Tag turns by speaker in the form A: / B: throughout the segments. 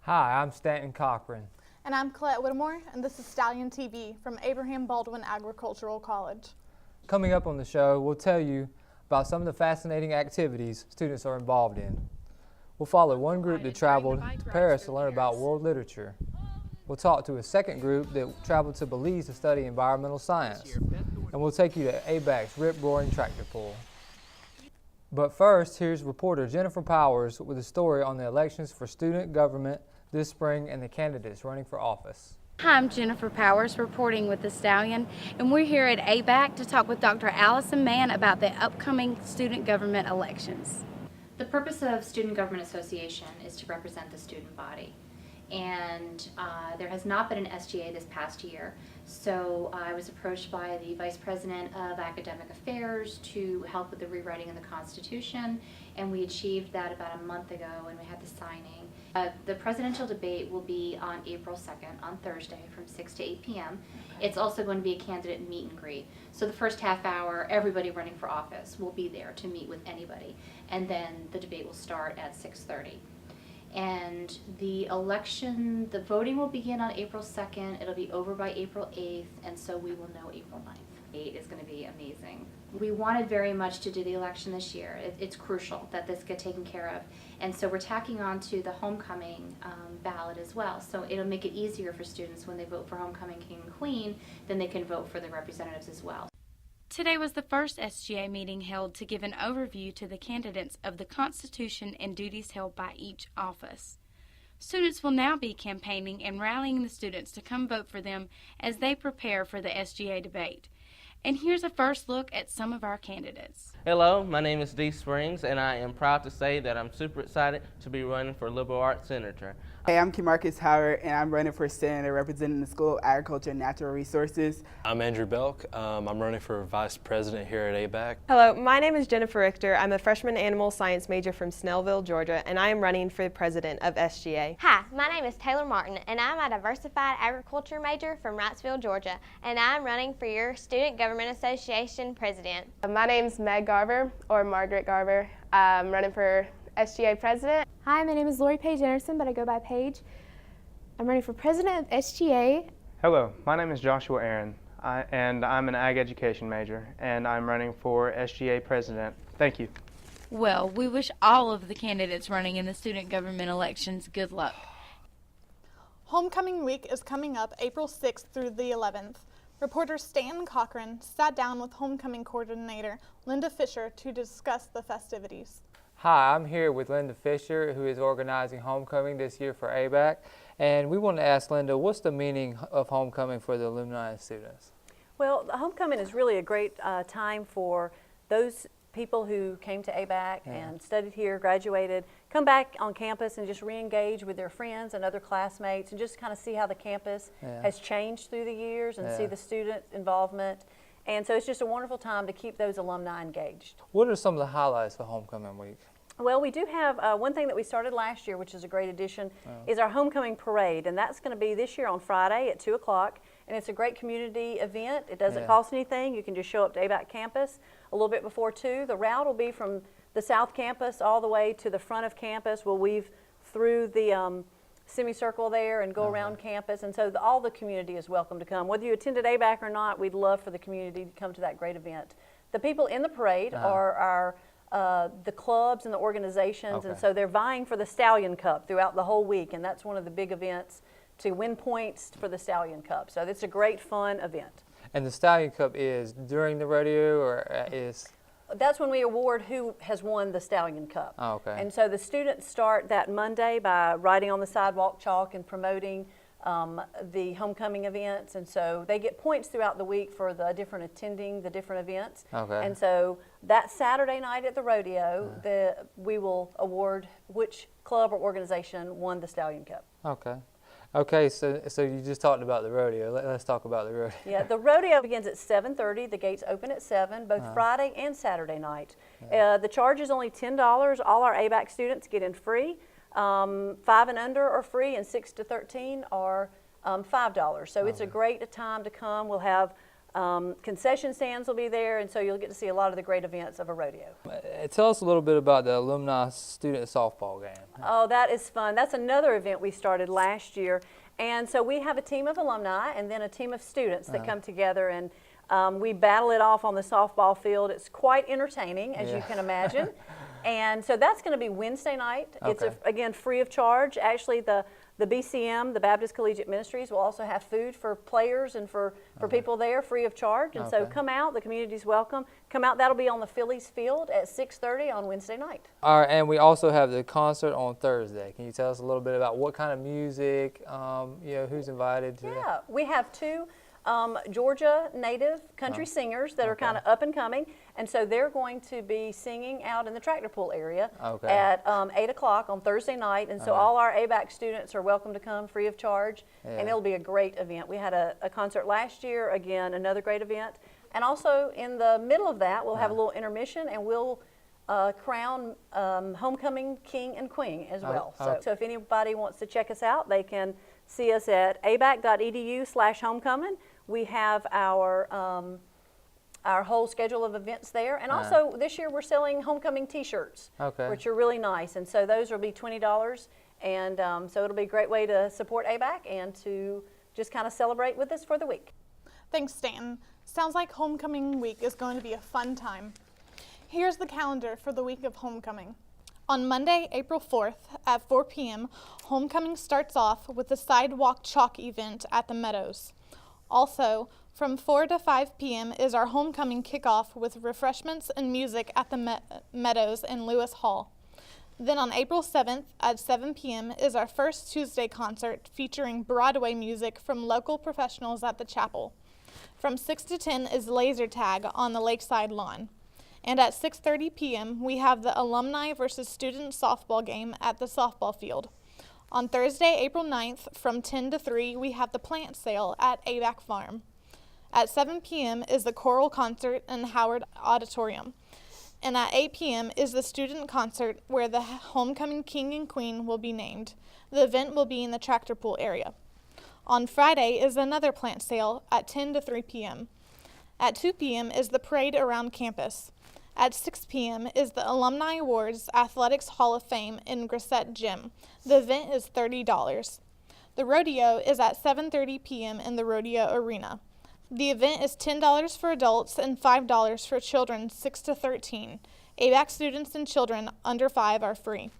A: Hi, I'm Stanton Cochran.
B: And I'm Colette Whittemore, and this is Stallion TV from Abraham Baldwin Agricultural College.
A: Coming up on the show, we'll tell you about some of the fascinating activities students are involved in. We'll follow one group that traveled to Paris to learn about world literature. We'll talk to a second group that traveled to Belize to study environmental science. And we'll take you to ABAC's rip-roaring tractor pull. But first, here's reporter Jennifer Powers with a story on the elections for student government this spring and the candidates running for office.
C: Hi, I'm Jennifer Powers reporting with the Stallion, and we're here at ABAC to talk with Dr. Allison Mann about the upcoming student government elections.
D: The purpose of Student Government Association is to represent the student body. And there has not been an SGA this past year, so I was approached by the Vice President of Academic Affairs to help with the rewriting of the Constitution, and we achieved that about a month ago when we had the signing. The presidential debate will be on April 2nd, on Thursday, from 6 to 8 p.m. It's also going to be a candidate meet and greet. So the first half hour, everybody running for office will be there to meet with anybody, and then the debate will start at 6:30. And the election, the voting will begin on April 2nd. It'll be over by April 8th, and so we will know April 9th. 8 is going to be amazing. We wanted very much to do the election this year. It's crucial that this get taken care of. And so we're tacking on to the homecoming ballot as well. So it'll make it easier for students when they vote for homecoming king and queen, then they can vote for the representatives as well.
C: Today was the first SGA meeting held to give an overview to the candidates of the Constitution and duties held by each office. Students will now be campaigning and rallying the students to come vote for them as they prepare for the SGA debate. And here's a first look at some of our candidates.
E: Hello, my name is Dee Springs, and I am proud to say that I'm super excited to be running for Liberal Arts Senator.
F: Hey, I'm Kemarcus Howard, and I'm running for Senator representing the School of Agriculture and Natural Resources.
G: I'm Andrew Belk. I'm running for Vice President here at ABAC.
H: Hello, my name is Jennifer Richter. I'm a freshman animal science major from Snellville, Georgia, and I am running for President of SGA.
I: Hi, my name is Taylor Martin, and I'm a diversified agriculture major from Wrightsville, Georgia, and I'm running for your Student Government Association President.
J: My name's Meg Garver, or Margaret Garver. I'm running for SGA President.
K: Hi, my name is Lori Paige Anderson, but I go by Paige. I'm running for President of SGA.
L: Hello, my name is Joshua Aaron, and I'm an ag education major, and I'm running for SGA President. Thank you.
C: Well, we wish all of the candidates running in the student government elections good luck.
B: Homecoming week is coming up April 6th through the 11th. Reporter Stanton Cochran sat down with homecoming coordinator Linda Fisher to discuss the festivities.
A: Hi, I'm here with Linda Fisher, who is organizing homecoming this year for ABAC. And we want to ask Linda, what's the meaning of homecoming for the alumni and students?
M: Well, homecoming is really a great time for those people who came to ABAC and studied here, graduated, come back on campus and just re-engage with their friends and other classmates and just kind of see how the campus has changed through the years and see the student involvement. And so it's just a wonderful time to keep those alumni engaged.
A: What are some of the highlights of homecoming week?
M: Well, we do have one thing that we started last year, which is a great addition, is our homecoming parade, and that's going to be this year on Friday at 2 o'clock, and it's a great community event. It doesn't cost anything. You can just show up to ABAC campus a little bit before 2. The route will be from the South Campus all the way to the front of campus. We'll weave through the semicircle there and go around campus, and so all the community is welcome to come. Whether you attended ABAC or not, we'd love for the community to come to that great event. The people in the parade are the clubs and the organizations, and so they're vying for the Stallion Cup throughout the whole week, and that's one of the big events to win points for the Stallion Cup. So it's a great, fun event.
A: And the Stallion Cup is during the rodeo, or is?
M: That's when we award who has won the Stallion Cup.
A: Oh, okay.
M: And so the students start that Monday by writing on the sidewalk chalk and promoting the homecoming events, and so they get points throughout the week for the different attending the different events. Okay. And so that Saturday night at the rodeo, we will award which club or organization won the Stallion Cup.
A: Okay. Okay, so you just talked about the rodeo. Let's talk about the rodeo.
M: Yeah, the rodeo begins at 7:30. The gates open at 7, both Friday and Saturday night. The charge is only $10. All our ABAC students get in free. 5 and under are free, and 6 to 13 are $5. So it's a great time to come. We'll have Concession stands will be there, and so you'll get to see a lot of the great events of a rodeo.
A: Tell us a little bit about the alumni student softball game.
M: Oh, that is fun. That's another event we started last year. And so we have a team of alumni and then a team of students that come together, and we battle it off on the softball field. It's quite entertaining, as you can imagine. And so that's going to be Wednesday night.
A: Okay.
M: It's, again, free of charge. Actually, the BCM, the Baptist Collegiate Ministries, will also have food for players and for people there, free of charge. And so come out. The community's welcome. Come out. That'll be on the Phillies field at 6:30 on Wednesday night.
A: All right, and we also have the concert on Thursday. Can you tell us a little bit about what kind of music, who's invited to
M: Yeah, we have two Georgia native country singers that are kind of up and coming, and so they're going to be singing out in the tractor pool area at 8 o'clock on Thursday night, and so all our ABAC students are welcome to come free of charge, and it'll be a great event. We had a concert last year, again, another great event, and also in the middle of that, we'll have a little intermission, and we'll crown homecoming king and queen as well. So if anybody wants to check us out, they can see us at abac.edu/homecoming. We have our whole schedule of events there, and also this year we're selling homecoming T-shirts, which are really nice, and so those will be $20, and so it'll be a great way to support ABAC and to just kind of celebrate with us for the week.
B: Thanks, Stanton. Sounds like homecoming week is going to be a fun time. Here's the calendar for the week of homecoming. On Monday, April 4th at 4 p.m., homecoming starts off with the sidewalk chalk event at the Meadows. Also, from 4 to 5 p.m. is our homecoming kickoff with refreshments and music at the Meadows in Lewis Hall. Then on April 7th at 7 p.m. is our first Tuesday concert featuring Broadway music from local professionals at the chapel. From 6 to 10 is laser tag on the lakeside lawn. And at 6:30 p.m. we have the alumni versus student softball game at the softball field. On Thursday, April 9th, from 10 to 3, we have the plant sale at ABAC Farm. At 7 p.m. is the choral concert in Howard Auditorium. And at 8 p.m. is the student concert where the homecoming king and queen will be named. The event will be in the tractor pool area. On Friday is another plant sale at 10 to 3 p.m. At 2 p.m. is the parade around campus. At 6 p.m. is the Alumni Awards Athletics Hall of Fame in Grissett Gym. The event is $30. The rodeo is at 7:30 p.m. in the rodeo arena. The event is $10 for adults and $5 for children 6 to 13. ABAC students and children under 5 are free.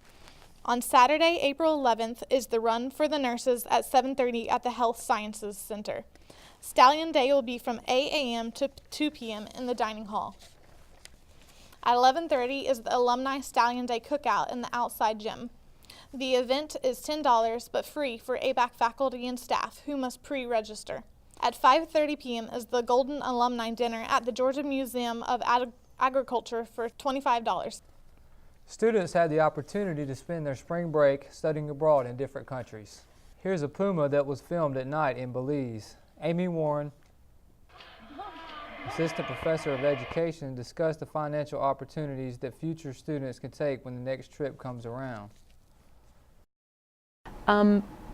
B: On Saturday, April 11th is the Run for the Nurses at 7:30 at the Health Sciences Center. Stallion Day will be from 8 a.m. to 2 p.m. in the dining hall. At 11:30 is the Alumni Stallion Day Cookout in the outside gym. The event is $10 but free for ABAC faculty and staff who must pre-register. At 5:30 p.m. is the Golden Alumni Dinner at the Georgia Museum of Agriculture for $25.
A: Students had the opportunity to spend their spring break studying abroad in different countries. Here's a puma that was filmed at night in Belize. Amy Warren, Assistant Professor of Education, discussed the financial opportunities that future students can take when the next trip comes around.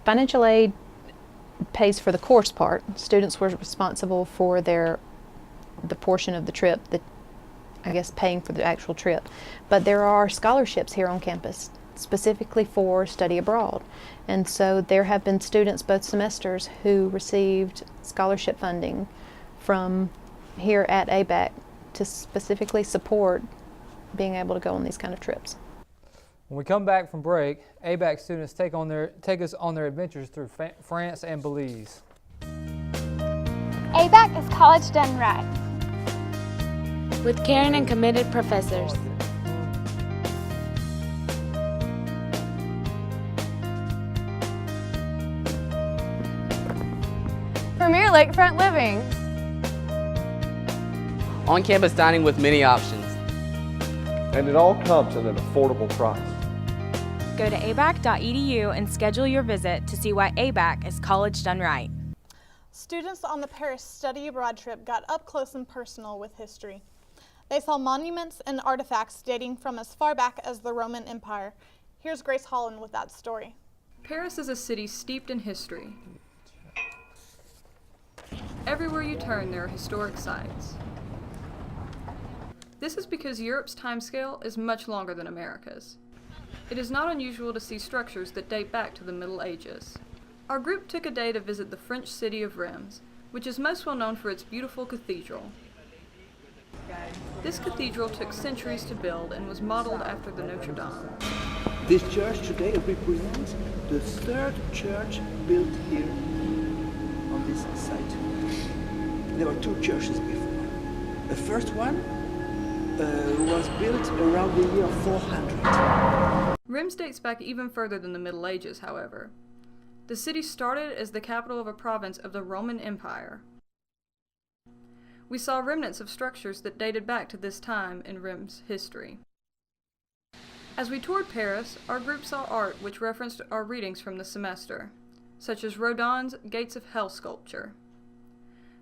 N: Financial aid pays for the course part. Students were responsible for the portion of the trip that, I guess, paying for the actual trip. But there are scholarships here on campus specifically for study abroad. And so there have been students both semesters who received scholarship funding from here at ABAC to specifically support being able to go on these kind of trips.
A: When we come back from break, ABAC students take us on their adventures through France and Belize.
K: ABAC is college done right.
C: With caring and committed professors.
J: Premier Lakefront Living.
O: On-campus dining with many options.
P: And it all comes at an affordable price.
Q: Go to abac.edu and schedule your visit to see why ABAC is college done right.
B: Students on the Paris study abroad trip got up close and personal with history. They saw monuments and artifacts dating from as far back as the Roman Empire. Here's Grace Holland with that story.
R: Paris is a city steeped in history. Everywhere you turn, there are historic sites. This is because Europe's timescale is much longer than America's. It is not unusual to see structures that date back to the Middle Ages. Our group took a day to visit the French city of Reims, which is most well known for its beautiful cathedral. This cathedral took centuries to build and was modeled after the Notre Dame.
S: This church today represents the third church built here on this site. There were two churches before. The first one was built around the year 400.
R: Reims dates back even further than the Middle Ages, however. The city started as the capital of a province of the Roman Empire. We saw remnants of structures that dated back to this time in Reims history. As we toured Paris, our group saw art which referenced our readings from the semester, such as Rodin's Gates of Hell sculpture.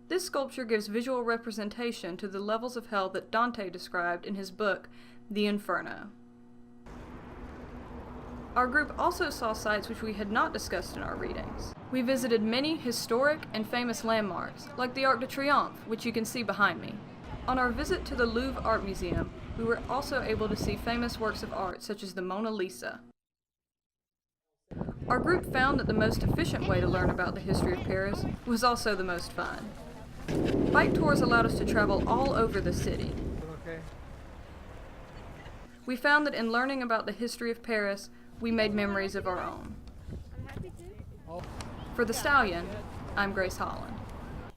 R: This sculpture gives visual representation to the levels of hell that Dante described in his book, The Inferno. Our group also saw sites which we had not discussed in our readings. We visited many historic and famous landmarks, like the Arc de Triomphe, which you can see behind me. On our visit to the Louvre Art Museum, we were also able to see famous works of art such as the Mona Lisa. Our group found that the most efficient way to learn about the history of Paris was also the most fun. Bike tours allowed us to travel all over the city. We found that in learning about the history of Paris, we made memories of our own. For the Stallion, I'm Grace Holland.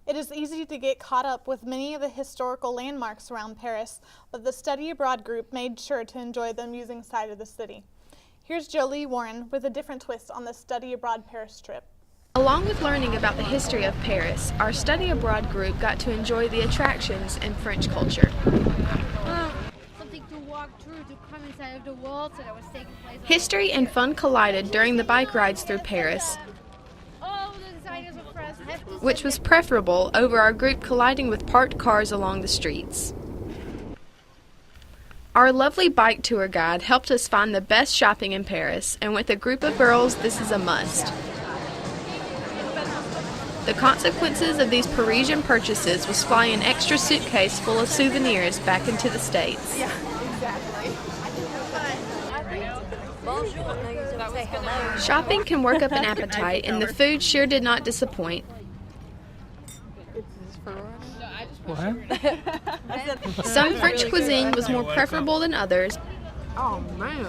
B: It is easy to get caught up with many of the historical landmarks around Paris, but the Study Abroad group made sure to enjoy the amusing side of the city. Here's Jolie Warren with a different twist on the Study Abroad Paris trip.
K: Along with learning about the history of Paris, our Study Abroad group got to enjoy the attractions and French culture.
T: Something to walk through to come inside of the world, so that was taking place.
K: History and fun collided during the bike rides through Paris, which was preferable over our group colliding with parked cars along the streets. Our lovely bike tour guide helped us find the best shopping in Paris, and with a group of girls, this is a must. The consequences of these Parisian purchases was flying an extra suitcase full of souvenirs back into the States.
B: Yeah, exactly.
K: Shopping can work up an appetite, and the food sure did not disappoint.
A: What?
K: Some French cuisine was more preferable than others.
T: Oh man.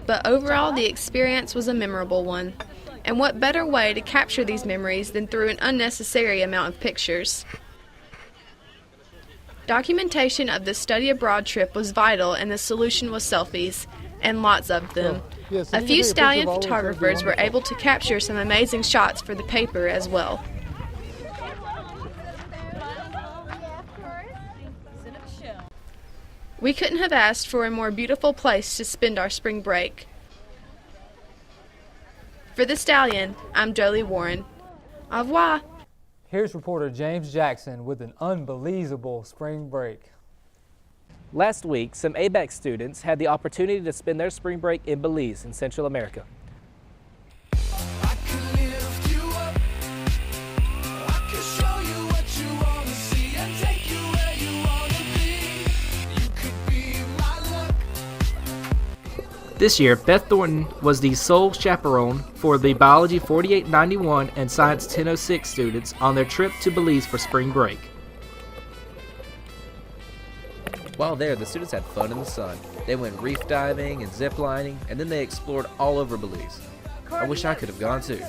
K: But overall, the experience was a memorable one. And what better way to capture these memories than through an unnecessary amount of pictures? Documentation of the study abroad trip was vital, and the solution was selfies, and lots of them. A few Stallion photographers were able to capture some amazing shots for the paper as well. We couldn't have asked for a more beautiful place to spend our spring break. For the Stallion, I'm Jolie Warren. Au revoir.
A: Here's reporter James Jackson with an unbelievable spring break.
U: Last week, some ABAC students had the opportunity to spend their spring break in Belize in Central America. This year, Beth Thornton was the sole chaperone for the Biology 4891 and Science 1006 students on their trip to Belize for spring break.
V: While there, the students had fun in the sun. They went reef diving and zip lining, and then they explored all over Belize. I wish I could have gone too.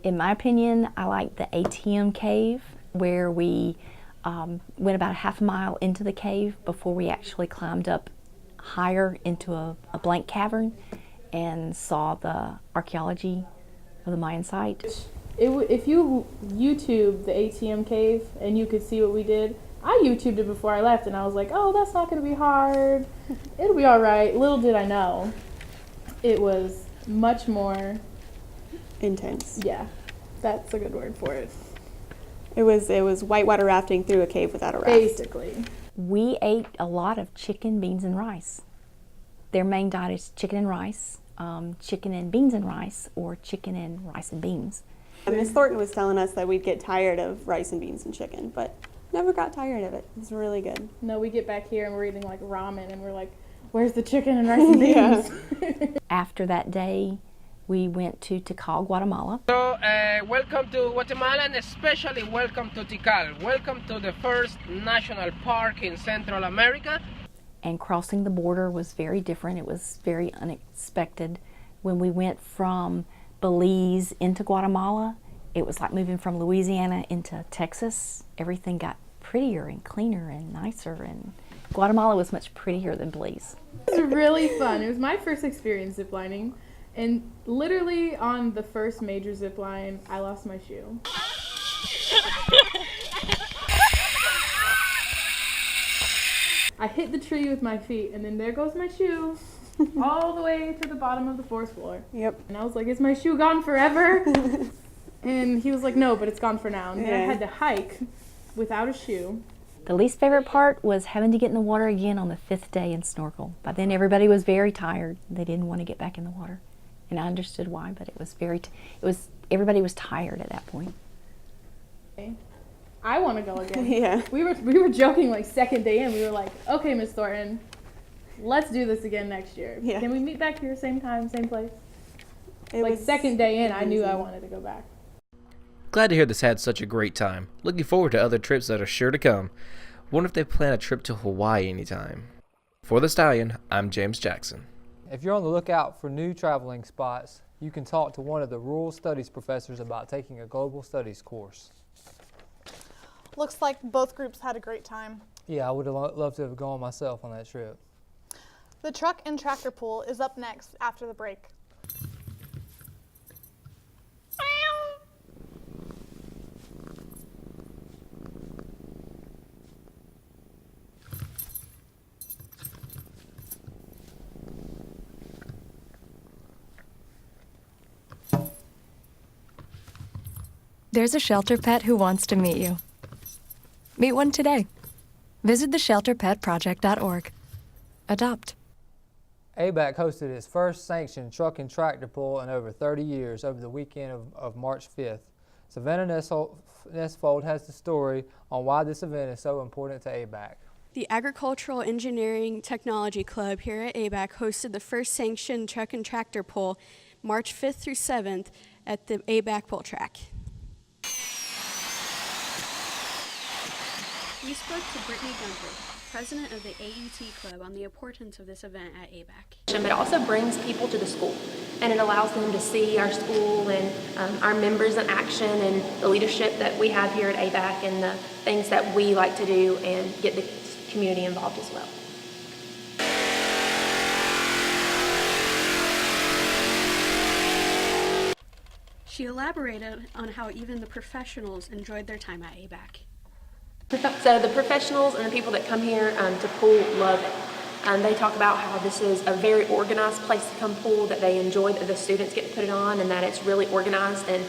W: In my opinion, I like the ATM cave, where we went about a half a mile into the cave before we actually climbed up higher into a blank cavern and saw the archaeology of the Mayan site.
X: If you YouTube the ATM cave and you could see what we did, I YouTubed it before I left and I was like, oh, that's not going to be hard. It'll be all right. Little did I know, it was much more
Y: intense.
X: Yeah, that's a good word for it.
Y: It was whitewater rafting through a cave without a raft.
X: Basically.
W: We ate a lot of chicken, beans, and rice. Their main diet is chicken and rice, chicken and beans and rice, or chicken and rice and beans.
Y: Miss Thornton was telling us that we'd get tired of rice and beans and chicken, but never got tired of it. It's really good.
X: No, we get back here and we're eating like ramen and we're like, where's the chicken and rice and beans?
W: After that day, we went to Tikal, Guatemala.
D: So, welcome to Guatemala and especially welcome to Tikal. Welcome to the first national park in Central America.
W: And crossing the border was very different. It was very unexpected. When we went from Belize into Guatemala, it was like moving from Louisiana into Texas. Everything got prettier and cleaner and nicer, and Guatemala was much prettier than Belize.
X: It was really fun. It was my first experience ziplining, and literally on the first major zip line, I lost my shoe. I hit the tree with my feet, and then there goes my shoe, all the way to the bottom of the fourth floor.
Y: Yep.
X: And I was like, is my shoe gone forever? And he was like, no, but it's gone for now. And then I had to hike without a shoe.
W: The least favorite part was having to get in the water again on the 5th day and snorkel. By then everybody was very tired. They didn't want to get back in the water. And I understood why, but it was everybody was tired at that point.
X: I want to go again.
Y: Yeah.
X: We were joking like second day in. We were like, okay, Miss Thornton, let's do this again next year.
Y: Yeah.
X: Can we meet back here, same time, same place?
Y: It
X: like
Y: was
X: second day in,
Y: amazing.
X: I knew I wanted to go back.
V: Glad to hear this had such a great time. Looking forward to other trips that are sure to come. Wonder if they plan a trip to Hawaii anytime. For The Stallion, I'm James Jackson.
A: If you're on the lookout for new traveling spots, you can talk to one of the rural studies professors about taking a global studies course.
B: Looks like both groups had a great time.
A: Yeah, I would have loved to have gone myself on that trip.
B: The truck and tractor pull is up next after the break.
E: There's a shelter pet who wants to meet you. Meet one today. Visit theshelterpetproject.org. Adopt.
A: ABAC hosted its first sanctioned truck and tractor pull in over 30 years over the weekend of March 5th. Savannah Nesfold has the story on why this event is so important to ABAC.
F: The Agricultural Engineering Technology Club here at ABAC hosted the first sanctioned truck and tractor pull March 5th through 7th at the ABAC pull track. We spoke to Brittany Gunter, president of the AET Club, on the importance of this event at ABAC.
G: But it also brings people to the school, and it allows them to see our school and our members in action and the leadership that we have here at ABAC and the things that we like to do and get the community involved as well.
F: She elaborated on how even the professionals enjoyed their time at ABAC.
G: So the professionals and the people that come here to pool love it. They talk about how this is a very organized place to come pool, that they enjoy that the students get to put it on and that it's really organized and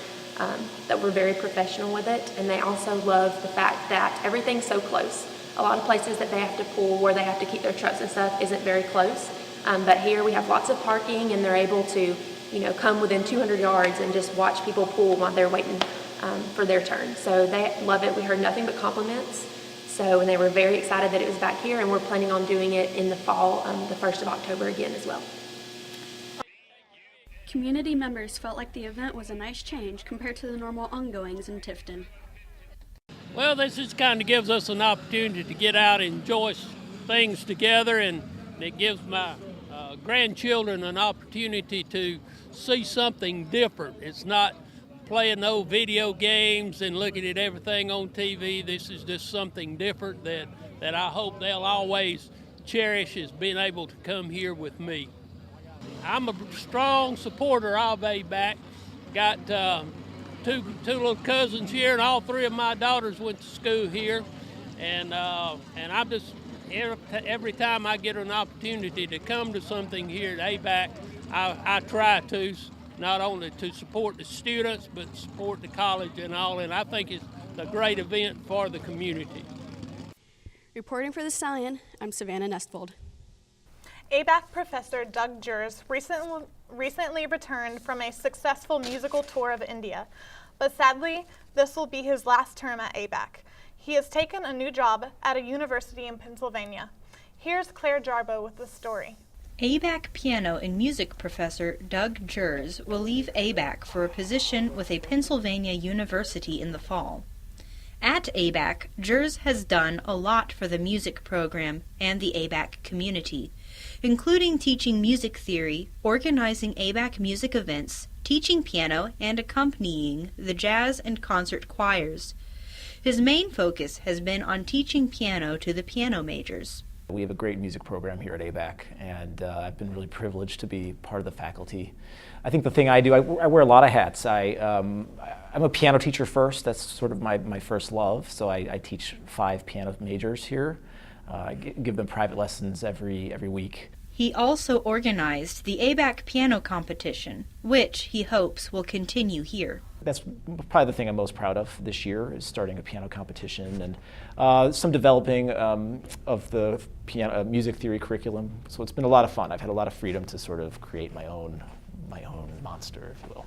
G: that we're very professional with it. And they also love the fact that everything's so close. A lot of places that they have to pool where they have to keep their trucks and stuff isn't very close. But here we have lots of parking and they're able to, come within 200 yards and just watch people pool while they're waiting for their turn. So they love it. We heard nothing but compliments. And they were very excited that it was back here, and we're planning on doing it in the fall, the 1st of October again as well.
F: Community members felt like the event was a nice change compared to the normal ongoings in Tifton.
H: Well, this just kind of gives us an opportunity to get out and enjoy things together, and it gives my grandchildren an opportunity to see something different. It's not playing old video games and looking at everything on TV. This is just something different that I hope they'll always cherish, is being able to come here with me. I'm a strong supporter of ABAC. Got two little cousins here, and all three of my daughters went to school here. And I'm just, every time I get an opportunity to come to something here at ABAC, I try to, not only to support the students, but support the college and all, and I think it's a great event for the community.
F: Reporting for The Stallion, I'm Savannah Nestfold.
B: ABAC professor Doug Jers recently returned from a successful musical tour of India. But sadly, this will be his last term at ABAC. He has taken a new job at a university in Pennsylvania. Here's Claire Jarbo with the story.
C: ABAC piano and music professor Doug Jers will leave ABAC for a position with a Pennsylvania university in the fall. At ABAC, Jers has done a lot for the music program and the ABAC community, including teaching music theory, organizing ABAC music events, teaching piano, and accompanying the jazz and concert choirs. His main focus has been on teaching piano to the piano majors.
I: We have a great music program here at ABAC, and I've been really privileged to be part of the faculty. I think the thing I do, I wear a lot of hats. I'm a piano teacher first. That's sort of my first love. So I teach 5 piano majors here. I give them private lessons every week.
C: He also organized the ABAC piano competition, which he hopes will continue here.
I: That's probably the thing I'm most proud of this year, is starting a piano competition and some developing of the piano music theory curriculum. So it's been a lot of fun. I've had a lot of freedom to sort of create my own monster, if you will.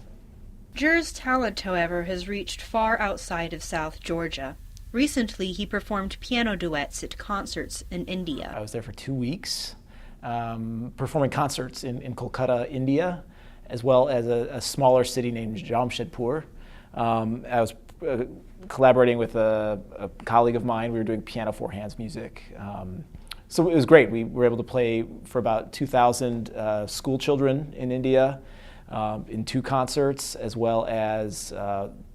C: Jers' talent, however, has reached far outside of South Georgia. Recently, he performed piano duets at concerts in India.
I: I was there for 2 weeks, performing concerts in Kolkata, India, as well as a smaller city named Jamshedpur. I was collaborating with a colleague of mine. We were doing piano four hands music. So it was great. We were able to play for about 2,000 school children in India in 2 concerts, as well as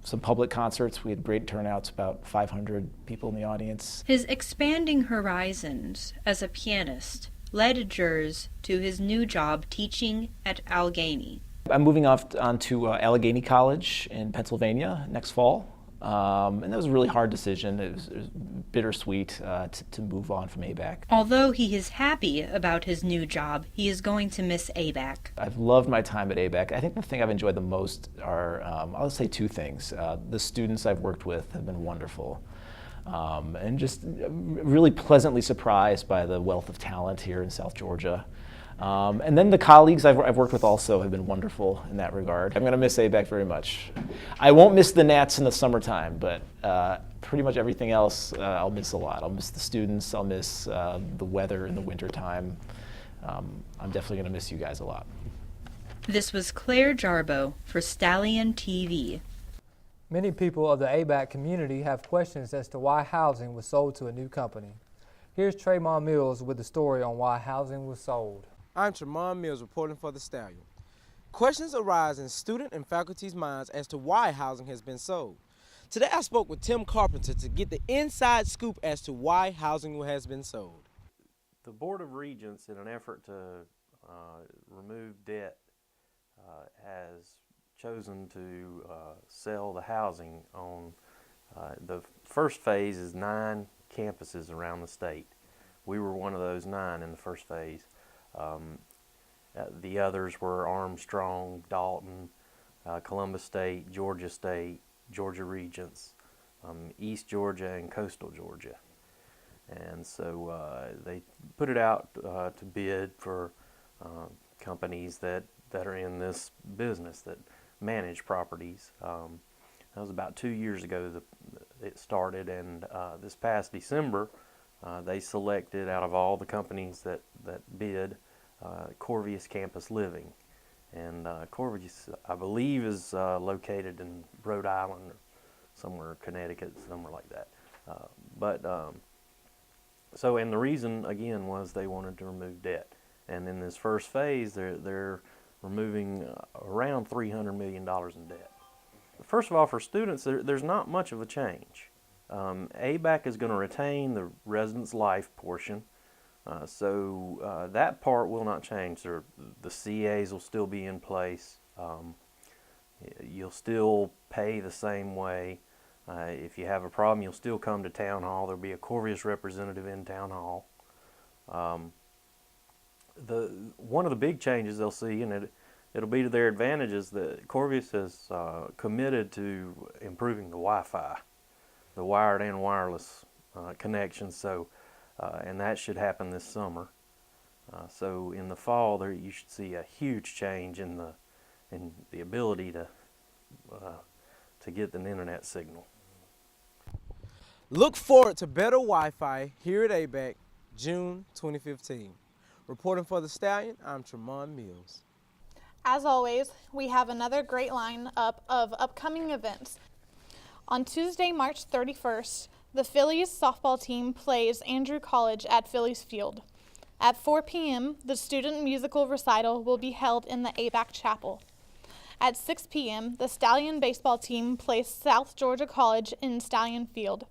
I: some public concerts. We had great turnouts, about 500 people in the audience.
C: His expanding horizons as a pianist led Jers to his new job teaching at Allegheny.
I: I'm moving on to Allegheny College in Pennsylvania next fall. And that was a really hard decision. It was bittersweet to move on from ABAC.
C: Although he is happy about his new job, he is going to miss ABAC.
I: I've loved my time at ABAC. I think the thing I've enjoyed the most are, I'll say 2 things. The students I've worked with have been wonderful. And just really pleasantly surprised by the wealth of talent here in South Georgia. And then the colleagues I've worked with also have been wonderful in that regard. I'm going to miss ABAC very much. I won't miss the gnats in the summertime, but pretty much everything else I'll miss a lot. I'll miss the students, I'll miss the weather in the wintertime. I'm definitely going to miss you guys a lot.
C: This was Claire Jarbo for Stallion TV.
A: Many people of the ABAC community have questions as to why housing was sold to a new company. Here's Tremont Mills with the story on why housing was sold.
L: I'm Tremont Mills reporting for the Stallion. Questions arise in student and faculty's minds as to why housing has been sold. Today I spoke with Tim Carpenter to get the inside scoop as to why housing has been sold.
M: The Board of Regents, in an effort to remove debt, has chosen to sell the housing on the first phase is 9 campuses around the state. We were one of those 9 in the first phase. The others were Armstrong, Dalton, Columbus State, Georgia Regents, East Georgia, and Coastal Georgia. And so they put it out to bid for companies that are in this business, that manage properties. That was about 2 years ago that it started, and this past December they selected, out of all the companies that bid, Corvius Campus Living. And Corvius, I believe, is located in Rhode Island or somewhere, Connecticut, somewhere like that. And the reason, again, was they wanted to remove debt. And in this first phase, they're removing around $300 million in debt. First of all, for students, there's not much of a change. ABAC is going to retain the residence life portion, so that part will not change. The CAs will still be in place. You'll still pay the same way. If you have a problem, you'll still come to Town Hall. There'll be a Corvius representative in Town Hall. One of the big changes they'll see, and it'll be to their advantage, is that Corvius has committed to improving the Wi-Fi, the wired and wireless connections. So, and that should happen this summer. So in the fall, you should see a huge change in the ability to get an internet signal.
L: Look forward to better Wi-Fi here at ABAC, June 2015. Reporting for the Stallion, I'm Tremont Mills.
B: As always, we have another great lineup of upcoming events. On Tuesday, March 31st, the Phillies softball team plays Andrew College at Phillies Field. At 4 p.m., the student musical recital will be held in the ABAC Chapel. At 6 p.m., the Stallion baseball team plays South Georgia College in Stallion Field.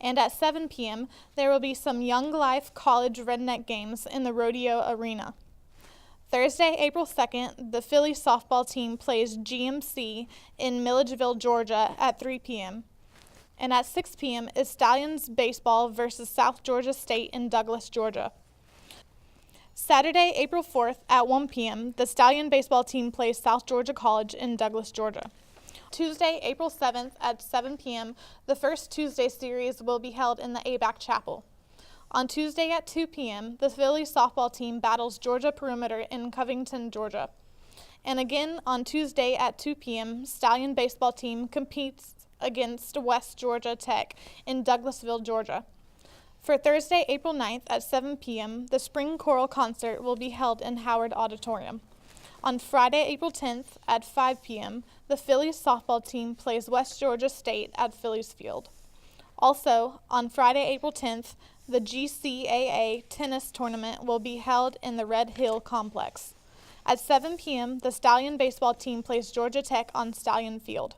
B: And at 7 p.m., there will be some Young Life College Redneck games in the Rodeo Arena. Thursday, April 2nd, the Phillies softball team plays GMC in Milledgeville, Georgia at 3 p.m. And at 6 p.m. is Stallions baseball versus South Georgia State in Douglas, Georgia. Saturday, April 4th at 1 p.m., the Stallion baseball team plays South Georgia College in Douglas, Georgia. Tuesday, April 7th at 7 p.m., the first Tuesday series will be held in the ABAC Chapel. On Tuesday at 2 p.m., the Phillies softball team battles Georgia Perimeter in Covington, Georgia. And again on Tuesday at 2 p.m., Stallion baseball team competes against West Georgia Tech in Douglasville, Georgia. For Thursday, April 9th at 7 p.m., the Spring Choral Concert will be held in Howard Auditorium. On Friday, April 10th at 5 p.m., the Phillies softball team plays West Georgia State at Phillies Field. Also, on Friday, April 10th, the GCAA tennis tournament will be held in the Red Hill Complex. At 7 p.m., the Stallion baseball team plays Georgia Tech on Stallion Field.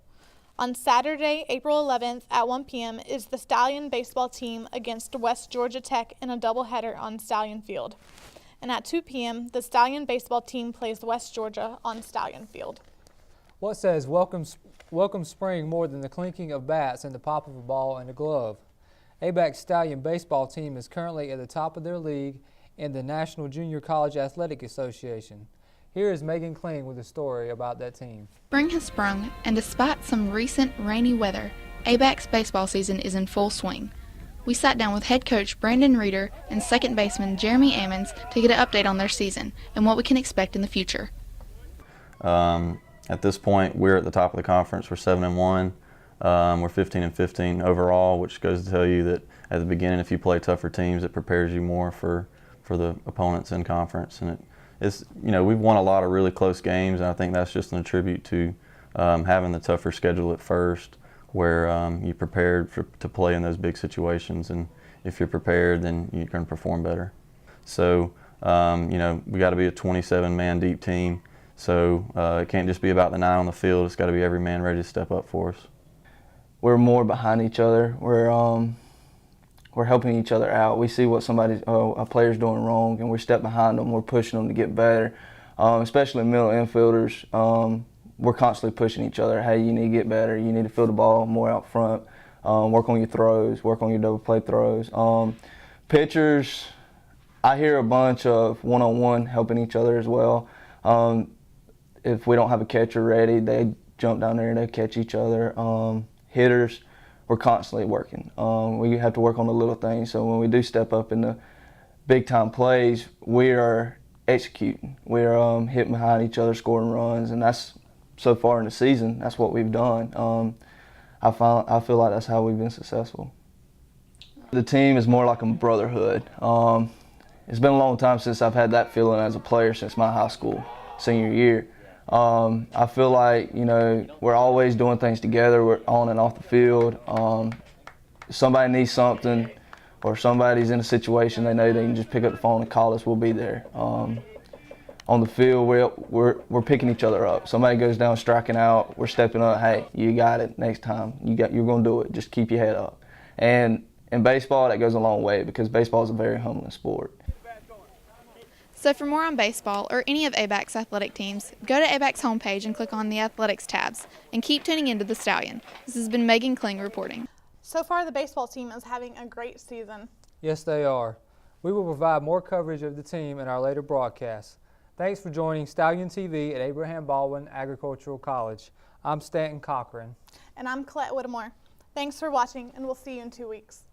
B: On Saturday, April 11th at 1 p.m. is the Stallion baseball team against West Georgia Tech in a doubleheader on Stallion Field. And at 2 p.m., the Stallion baseball team plays West Georgia on Stallion Field.
A: What says welcome spring more than the clinking of bats and the pop of a ball and a glove? ABAC Stallion baseball team is currently at the top of their league in the National Junior College Athletic Association. Here is Megan Kling with a story about that team.
J: Spring has sprung, and despite some recent rainy weather, ABAC's baseball season is in full swing. We sat down with head coach Brandon Reeder and second baseman Jeremy Ammons to get an update on their season and what we can expect in the future.
N: At this point, we're at the top of the conference. We're 7-1. We're 15-15 overall, which goes to tell you that at the beginning, if you play tougher teams, it prepares you more for the opponents in conference. And it's, you know, we've won a lot of really close games, and I think that's just an attribute to having the tougher schedule at first, where you prepared to play in those big situations. And if you're prepared, then you're going to perform better. So, you know, we got to be a 27-man deep team. So it can't just be about the 9 on the field. It's got to be every man ready to step up for us.
O: We're more behind each other. We're helping each other out. We see what a player's doing wrong, and we step behind them. We're pushing them to get better. Especially middle infielders, we're constantly pushing each other. Hey, you need to get better. You need to field the ball more out front. Work on your throws. Work on your double play throws. Pitchers, I hear a bunch of one-on-one helping each other as well. If we don't have a catcher ready, they jump down there and they catch each other. Hitters, we're constantly working. We have to work on the little things. So when we do step up in the big-time plays, we are executing. We're hitting behind each other, scoring runs, and that's, so far in the season, that's what we've done. I feel like that's how we've been successful. The team is more like a brotherhood. It's been a long time since I've had that feeling as a player since my high school senior year. I feel like, you know, we're always doing things together. We're on and off the field. If somebody needs something or somebody's in a situation, they know they can just pick up the phone and call us. We'll be there. On the field, we're picking each other up. Somebody goes down striking out, we're stepping up. Hey, you got it. Next time, you're going to do it. Just keep your head up. And in baseball, that goes a long way because baseball is a very humbling sport.
J: So for more on baseball or any of ABAC's athletic teams, go to ABAC's homepage and click on the Athletics tabs. And keep tuning into the Stallion. This has been Megan Kling reporting.
B: So far, the baseball team is having a great season.
A: Yes, they are. We will provide more coverage of the team in our later broadcasts. Thanks for joining Stallion TV at Abraham Baldwin Agricultural College. I'm Stanton Cochran.
B: And I'm Colette Whittemore. Thanks for watching, and we'll see you in 2 weeks.